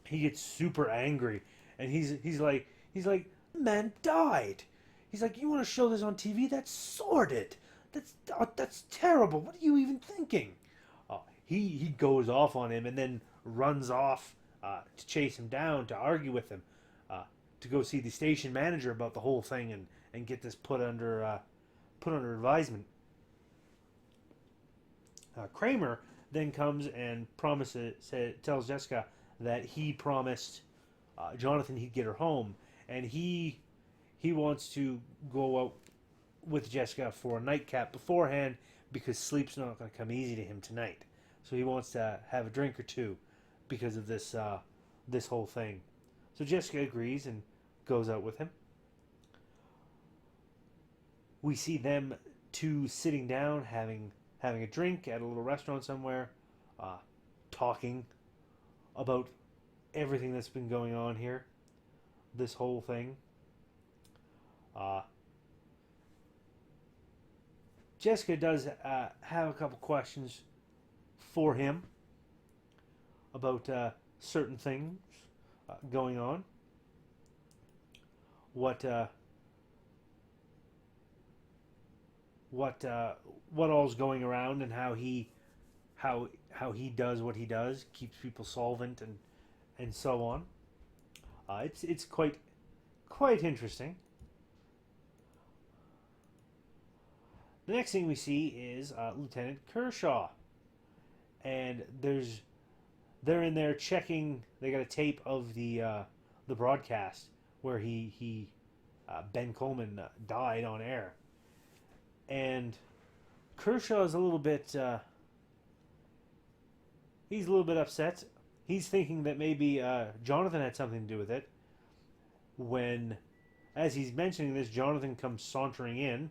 he gets super angry, and he's like, the man died. He's like, you want to show this on TV? That's sordid. That's terrible. What are you even thinking? He goes off on him and then runs off to chase him down, to argue with him, to go see the station manager about the whole thing and get this put under advisement. Kramer then comes and tells Jessica that he promised Jonathan he'd get her home, and he wants to go out with Jessica for a nightcap beforehand because sleep's not going to come easy to him tonight. So he wants to have a drink or two because of this whole thing. So Jessica agrees and goes out with him. We see them two sitting down, having a drink at a little restaurant somewhere, talking about everything that's been going on here, this whole thing. Jessica does have a couple questions for him about certain things going on. What all's going around, and how he does what he does, keeps people solvent and so on. It's quite interesting. The next thing we see is Lieutenant Kershaw, and they're in there checking. They got a tape of the broadcast where he Ben Coleman died on air, and Kershaw is a little bit he's a little bit upset. He's thinking that maybe Jonathan had something to do with it. When, as he's mentioning this, Jonathan comes sauntering in,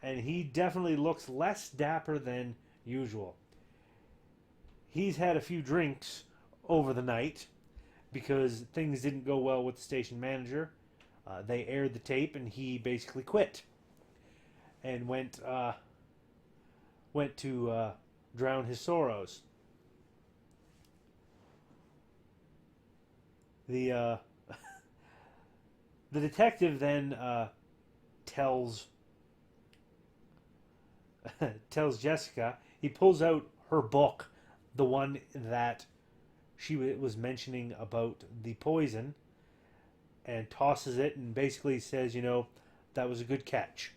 and he definitely looks less dapper than usual. He's had a few drinks over the night because things didn't go well with the station manager. They aired the tape, and he basically quit and went to drown his sorrows. The the detective then tells Jessica. He pulls out her book, the one that she was mentioning about the poison, and tosses it, and basically says, that was a good catch,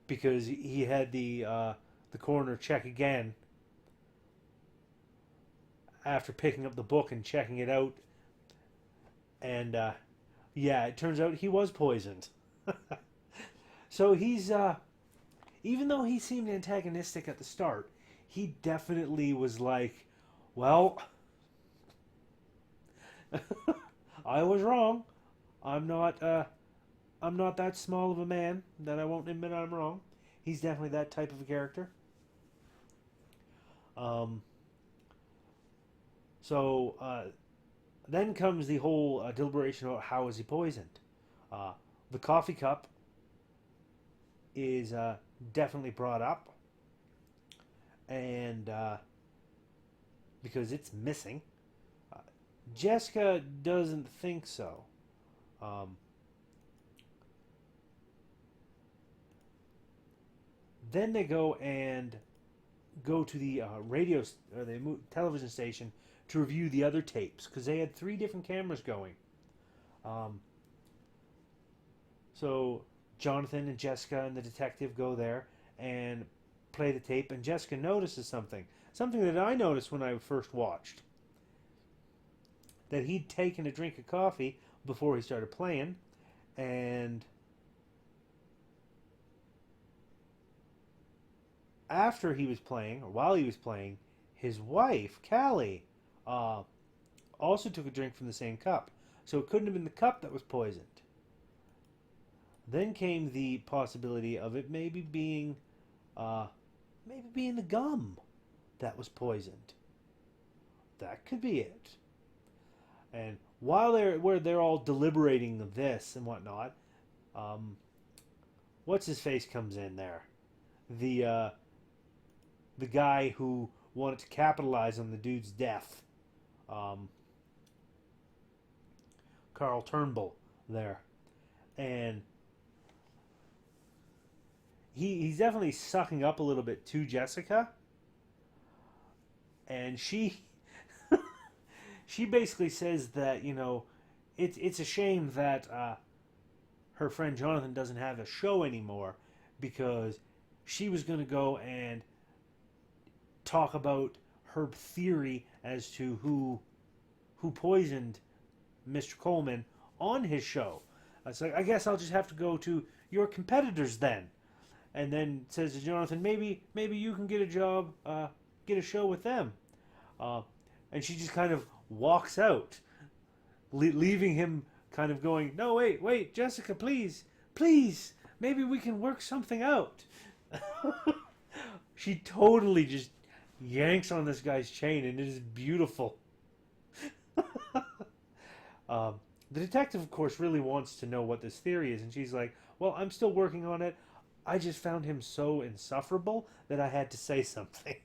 because he had the coroner check again after picking up the book and checking it out, and it turns out he was poisoned. So he's even though he seemed antagonistic at the start, he definitely was like, well, I was wrong. I'm not that small of a man that I won't admit I'm wrong. He's definitely that type of a character. Then comes the whole deliberation about how is he poisoned. The coffee cup is definitely brought up, and because it's missing. Jessica doesn't think so. Then they go to the television station to review the other tapes, because they had 3 different cameras going. So So Jonathan and Jessica and the detective go there and play the tape, and Jessica notices something that I noticed when I first watched. That he'd taken a drink of coffee before he started playing, and after he was playing, or while he was playing, his wife, Callie, uh, also took a drink from the same cup. So it couldn't have been the cup that was poisoned. Then came the possibility of it maybe being the gum that was poisoned. That could be it. And while they're all deliberating this and whatnot, what's his face comes in there, the guy who wanted to capitalize on the dude's death, Carl Turnbull there, and he's definitely sucking up a little bit to Jessica, and she she basically says that it's a shame that her friend Jonathan doesn't have a show anymore, because she was going to go and talk about her theory as to who poisoned Mr. Coleman on his show. It's like, I guess I'll just have to go to your competitors then. And then says to Jonathan, maybe you can get a job, get a show with them. And she just kind of walks out, leaving him kind of going, no, wait, Jessica, please, maybe we can work something out. She totally just yanks on this guy's chain, and it is beautiful. The detective, of course, really wants to know what this theory is, and she's like, well, I'm still working on it. I just found him so insufferable that I had to say something.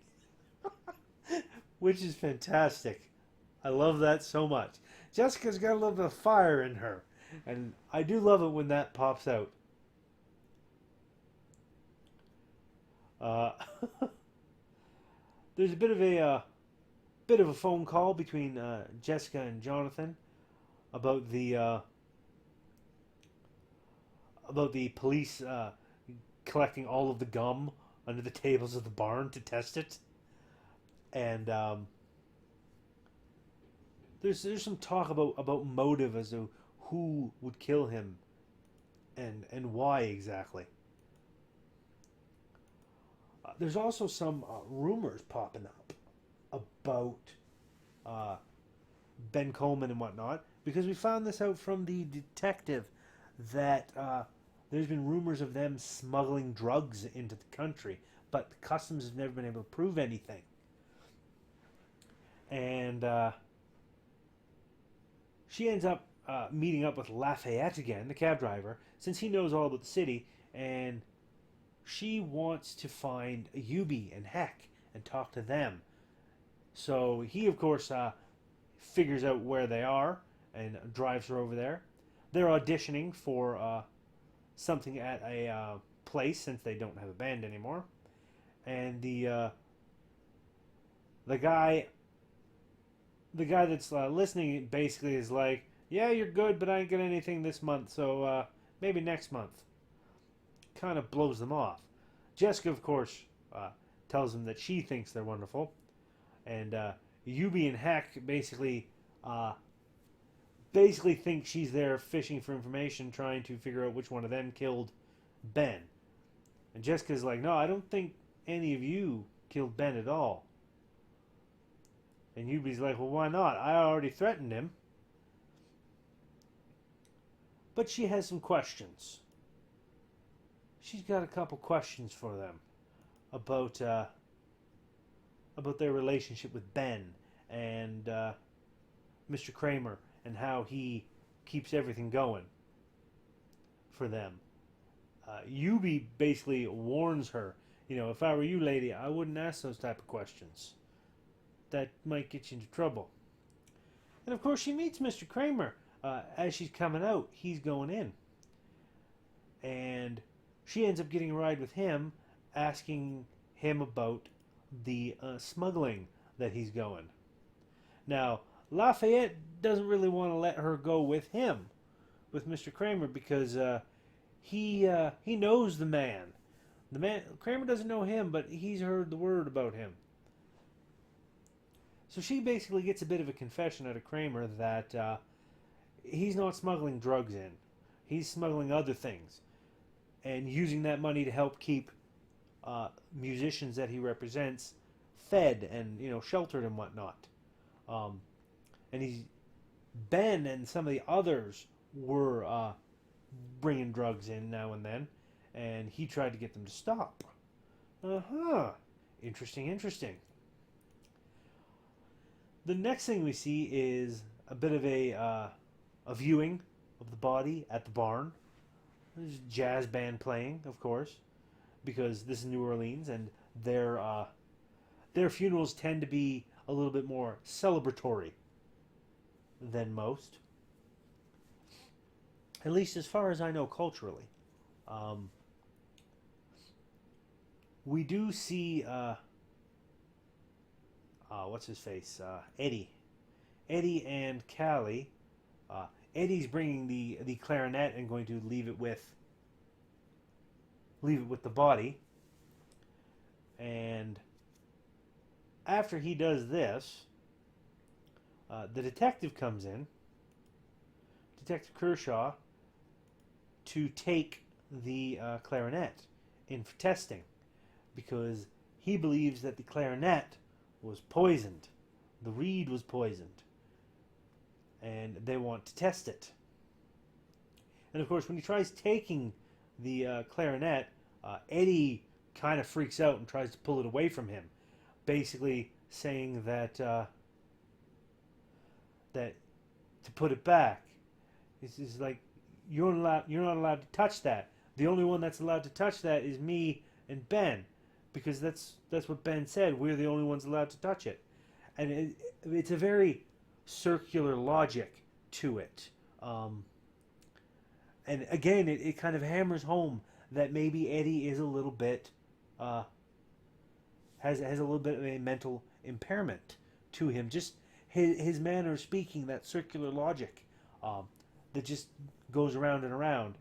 Which is fantastic. I love that so much. Jessica's got a little bit of fire in her, and I do love it when that pops out. There's a bit of a phone call between Jessica and Jonathan about the police collecting all of the gum under the tables of the barn to test it, and there's some talk about motive as to who would kill him and why exactly. There's also some rumors popping up about Ben Coleman and whatnot, because we found this out from the detective that there's been rumors of them smuggling drugs into the country, but the customs have never been able to prove anything. And she ends up meeting up with Lafayette again, the cab driver, since he knows all about the city, and she wants to find Yubi and Heck and talk to them. So he, of course, figures out where they are and drives her over there. They're auditioning for something at a place, since they don't have a band anymore. And the guy that's listening basically is like, yeah, you're good, but I ain't got anything this month, so maybe next month. Kind of blows them off. Jessica, of course, tells them that she thinks they're wonderful, and Yubi and Heck basically think she's there fishing for information, trying to figure out which one of them killed Ben. And Jessica's like, no, I don't think any of you killed Ben at all. And Yubi's like, well, why not? I already threatened him. But she has some questions. She's got a couple questions for them about their relationship with Ben and Mr. Kramer, and how he keeps everything going for them. Yubi basically warns her, if I were you, lady, I wouldn't ask those type of questions. That might get you into trouble. And of course she meets Mr. Kramer. As she's coming out, he's going in. And she ends up getting a ride with him, asking him about the smuggling that he's going. Now, Lafayette doesn't really want to let her go with him, with Mr. Kramer, because he knows the man. The man Kramer doesn't know him, but he's heard the word about him. So she basically gets a bit of a confession out of Kramer that he's not smuggling drugs in. He's smuggling other things and using that money to help keep musicians that he represents fed and sheltered and whatnot. Um, and he's Ben and some of the others were bringing drugs in now and then, and he tried to get them to stop. Interesting, interesting. The next thing we see is a bit of a viewing of the body at the barn. There's a jazz band playing, of course, because this is New Orleans, and their funerals tend to be a little bit more celebratory than most, at least as far as I know culturally. We do see what's his face, Eddie and Callie. Eddie's bringing the clarinet and going to leave it with the body. And after he does this, the detective comes in, Detective Kershaw, to take the clarinet in for testing, because he believes that the clarinet was poisoned. The reed was poisoned. And they want to test it. And of course, when he tries taking the clarinet, Eddie kind of freaks out and tries to pull it away from him, basically saying that that to put it back, this is like you're not allowed to touch that. The only one that's allowed to touch that is me and Ben, because that's what Ben said. We're the only ones allowed to touch it, and it's a very circular logic to it. And again, it kind of hammers home that maybe Eddie is a little bit has a little bit of a mental impairment to him. Just his manner of speaking, that circular logic that just goes around and around.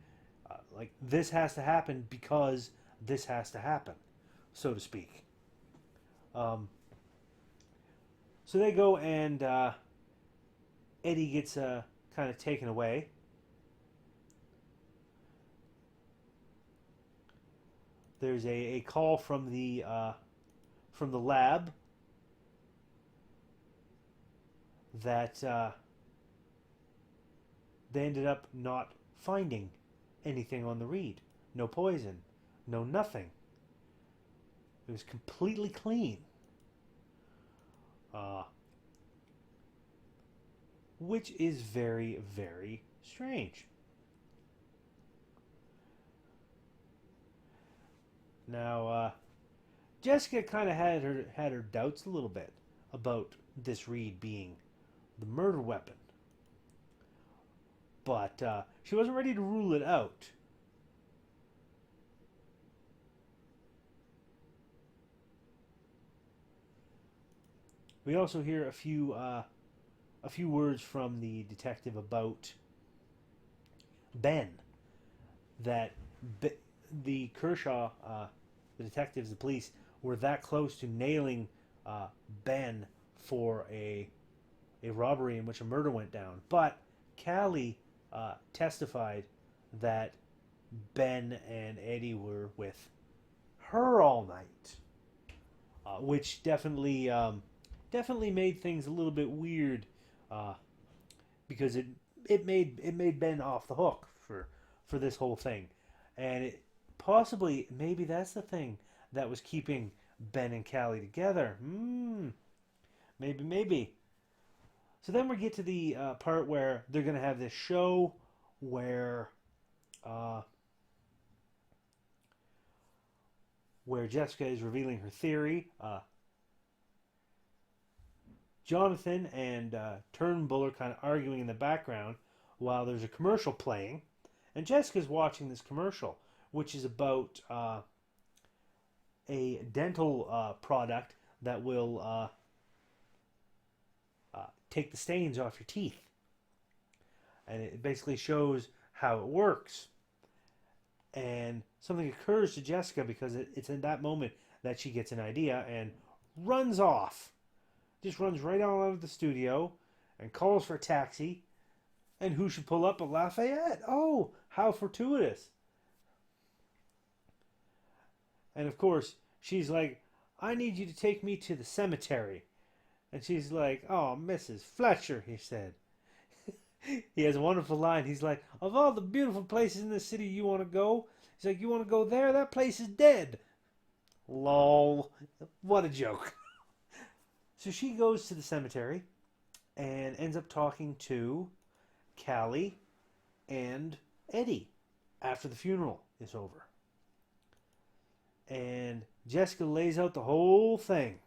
Like this has to happen because this has to happen, so to speak. So they go and Eddie gets kind of taken away. There's a call from the lab that they ended up not finding anything on the reed. No poison, no nothing. It was completely clean. Which is very, very strange. Now, Jessica kind of had her doubts a little bit about this reed being the murder weapon, but she wasn't ready to rule it out. We also hear a few words from the detective about Ben, that the Kershaw, the detectives, the police, were that close to nailing Ben for a robbery in which a murder went down. But Callie testified that Ben and Eddie were with her all night, which definitely made things a little bit weird, because it made Ben off the hook for this whole thing, and maybe that's the thing that was keeping Ben and Callie together. Maybe. So then we get to the part where they're going to have this show where Jessica is revealing her theory. Jonathan and Turnbull are kind of arguing in the background while there's a commercial playing, and Jessica's watching this commercial, which is about a dental product that will take the stains off your teeth. And it basically shows how it works. And something occurs to Jessica because it's in that moment that she gets an idea and runs off. Just runs right on out of the studio and calls for a taxi. And who should pull up but Lafayette? Oh, how fortuitous. And of course, she's like, I need you to take me to the cemetery. And she's like, oh, Mrs. Fletcher, he said. He has a wonderful line. He's like, of all the beautiful places in the city you want to go, he's like, you want to go there? That place is dead. Lol. What a joke. So she goes to the cemetery and ends up talking to Callie and Eddie after the funeral is over. And Jessica lays out the whole thing.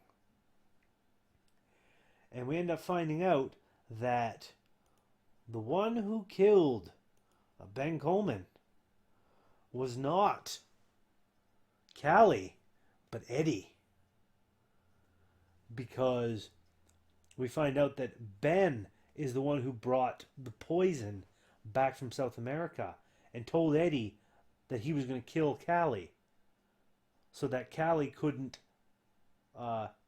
And we end up finding out that the one who killed Ben Coleman was not Callie, but Eddie. Because we find out that Ben is the one who brought the poison back from South America and told Eddie that he was going to kill Callie so that Callie couldn't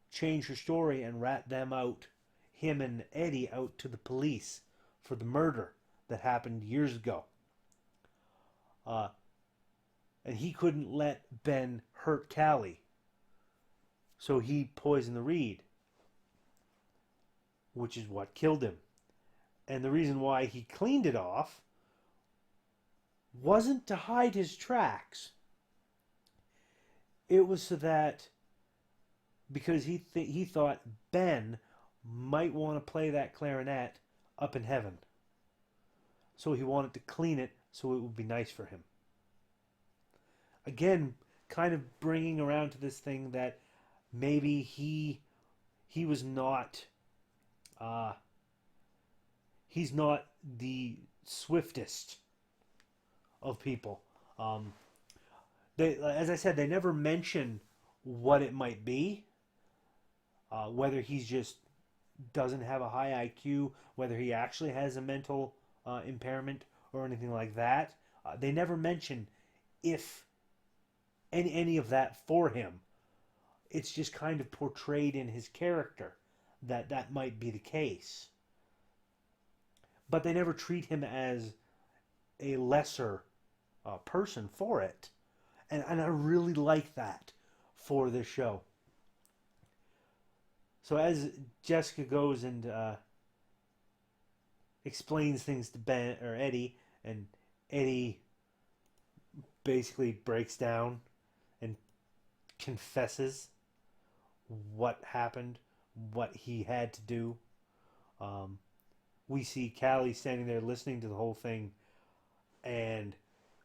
change her story and rat them out, him and Eddie out to the police for the murder that happened years ago. And he couldn't let Ben hurt Callie, so he poisoned the reed, which is what killed him. And the reason why he cleaned it off wasn't to hide his tracks. It was so that, because he thought Ben might want to play that clarinet up in heaven. So he wanted to clean it so it would be nice for him. Again, kind of bringing around to this thing that maybe he was not, he's not the swiftest of people. As I said, they never mention what it might be. Whether he's just doesn't have a high IQ, whether he actually has a mental impairment or anything like that. They never mention if any of that for him. It's just kind of portrayed in his character that might be the case. But they never treat him as a lesser person for it. And I really like that for this show. So as Jessica goes and explains things to Ben or Eddie, and Eddie basically breaks down and confesses what happened, what he had to do. We see Callie standing there listening to the whole thing, and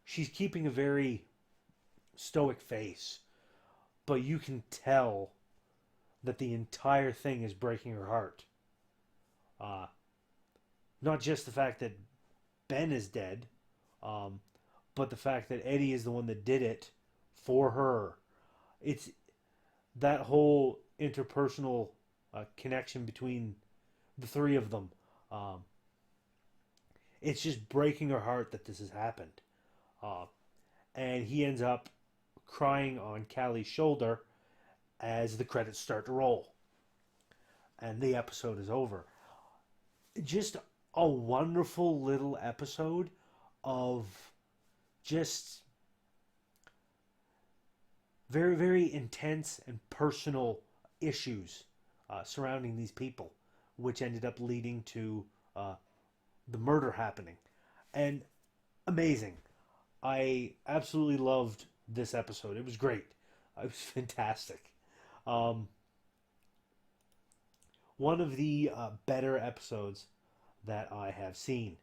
she's keeping a very stoic face, but you can tell that the entire thing is breaking her heart. Not just the fact that Ben is dead, but the fact that Eddie is the one that did it for her. It's that whole interpersonal connection between the three of them. It's just breaking her heart that this has happened. And he ends up crying on Callie's shoulder as the credits start to roll. And the episode is over. Just a wonderful little episode of just very, very intense and personal issues surrounding these people, which ended up leading to the murder happening. And amazing. I absolutely loved this episode. It was great. It was fantastic. One of the better episodes that I have seen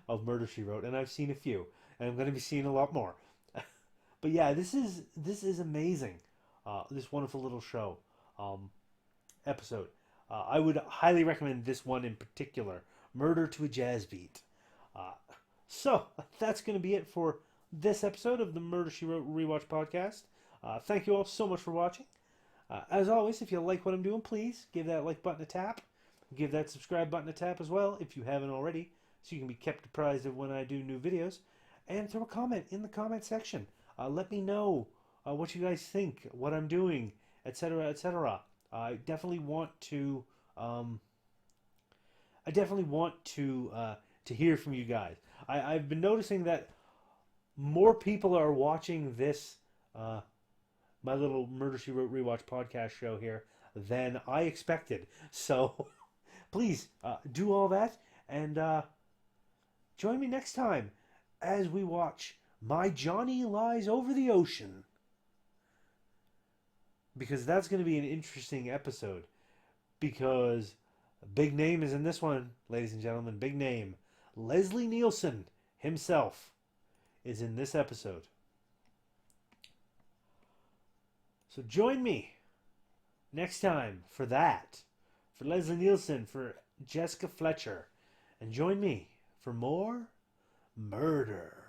of Murder, She Wrote, and I've seen a few, and I'm going to be seeing a lot more. But yeah, this is amazing. This wonderful little show episode. I would highly recommend this one in particular, Murder to a Jazz Beat. So that's going to be it for this episode of the Murder, She Wrote Rewatch podcast. Thank you all so much for watching. As always, if you like what I'm doing, please give that like button a tap. Give that subscribe button a tap as well if you haven't already, so you can be kept apprised of when I do new videos. and throw a comment in the comment section. Let me know what you guys think, what I'm doing, etc., etc. I definitely want to. I definitely want to hear from you guys. I've been noticing that more people are watching this my little Murder She Wrote rewatch podcast show here than I expected. So please do all that and join me next time as we watch My Johnny Lies Over the Ocean. Because that's going to be an interesting episode. Because a big name is in this one, ladies and gentlemen. Big name. Leslie Nielsen himself is in this episode. So join me next time for that. For Leslie Nielsen, for Jessica Fletcher. And join me for more murder.